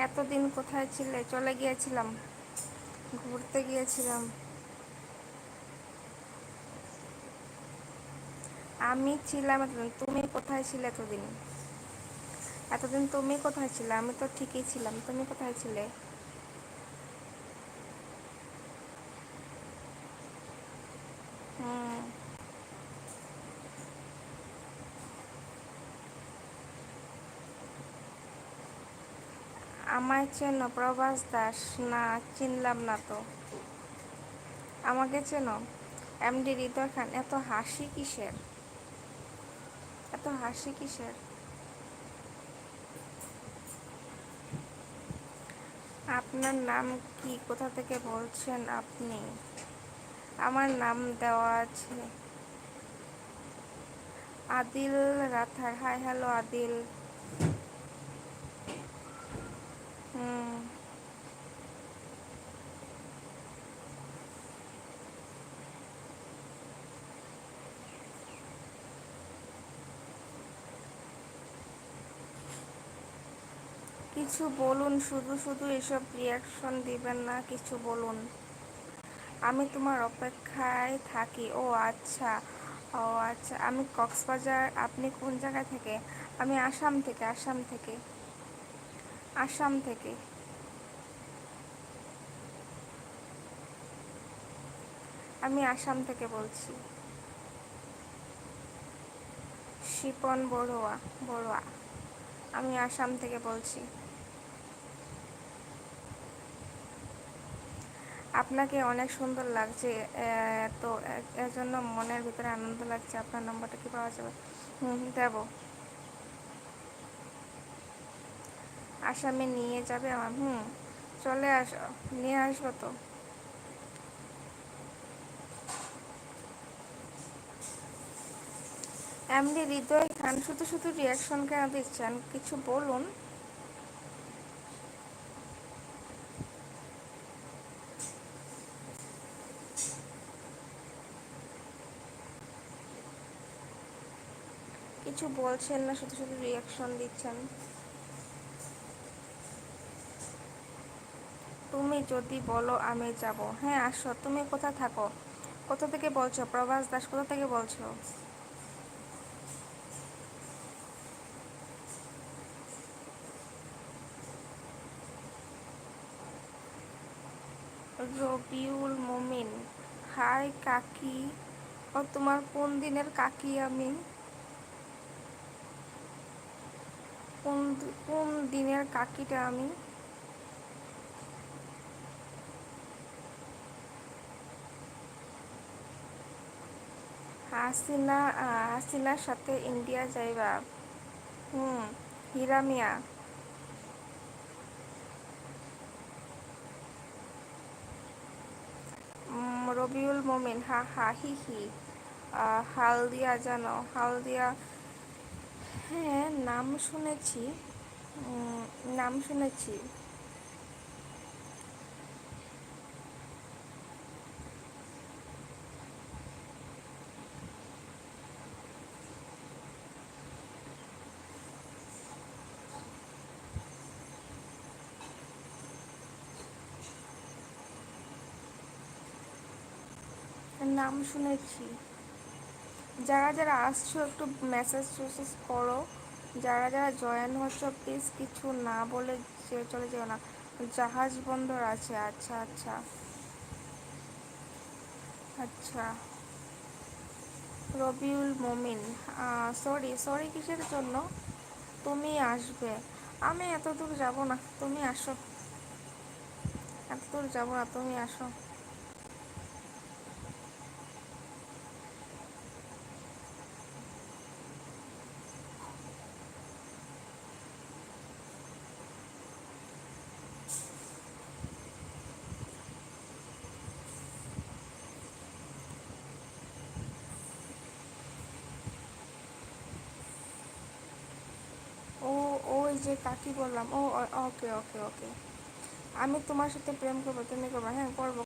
এতদিন কোথায় ছিলে? চলে গিয়েছিলাম, ঘুরতে গিয়েছিলাম। আমি ছিলাম এতদিন, তুমি কোথায় ছিলে এতদিন? এতদিন তুমি কোথায় ছিলে? আমি তো ঠিকই ছিলাম, তুমি কোথায় ছিলে? হুম। আমায় চেনো প্রভাস দাস? না, চিনলাম না তো। আমাকে চেনো? এমডি হৃদয় খান। এত হাসি কিসের? এত হাসি কিসের? আপনার নাম কি? কোথা থেকে বলছেন আপনি? আমার নাম দেওয়া আছে। Adil Rather. Hi, hello Adil. Hmm. কিছু বলুন, শুধু শুধু এসব রিয়াকশন দিবেন না, কিছু বলুন। আমি তোমার অপেক্ষায় থাকি। ও আচ্ছা। ও আচ্ছা, আমি কক্সবাজার। আপনি কোন জায়গা থেকে? আমি আসাম থেকে। আসাম থেকে। আসাম থেকে। আমি আসাম থেকে বলছি। শিপন বড়ুয়া। বড়ুয়া। আমি আসাম থেকে বলছি। আপনাকে অনেক সুন্দর লাগছে। তো এর জন্য মনের ভিতরে আনন্দ লাগছে। আপনার নম্বরটা কি পাওয়া যাবে? হুম, দেবো। আসামে নিয়ে যাবে আমার? হুম। চলে আসো। নিয়ে আসবো তো। এমনি হৃদয় খান, শুধু শুধু রিয়াকশন কেন দিচ্ছেন? কিছু বলুন। কিছু বলছেন না, শুধু শুধু রিয়াকশন দিচ্ছেন। তুমি যদি বলো আমি যাব। হ্যাঁ, আসো। তুমি কোথায় থাকো? কোথা থেকে বলছো? প্রভাস দাস, কোথা থেকে বলছো? রবিউল মোমিন। হাই কাকি। ও, তোমার কোন দিনের কাকি আমি? কোন কোন দিনের কাকিটা আমি? হাসিনা। হাসিনার সাথে ইন্ডিয়া যাইবা? হুম। হীরা মিয়া। রবিউল মোমিন। হা হা হি হি। হালদিয়া জানো? হালদিয়া। হ্যাঁ, নাম শুনেছি। উম, নাম শুনেছি। নাম শুনেছি। যারা যারা আসছো একটু মেসেজ টেসেজ করো। যারা যারা জয়েন হচ্ছ প্লিজ কিছু না বলে যে চলে যেও না। জাহাজ বন্দর আছে। আচ্ছা আচ্ছা। আচ্ছা। রবিউল মোমিন। সরি সরি কিসের জন্য? তুমি আসবে? আমি এত দূর যাব না, তুমি আসো। এত দূর যাব না, তুমি আসো। ও, ওই যে কাকি বললাম। ও, ওকে ওকে ওকে। আমি তোমার সাথে প্রেম করবো, তুমি করবে? হ্যাঁ, করবো।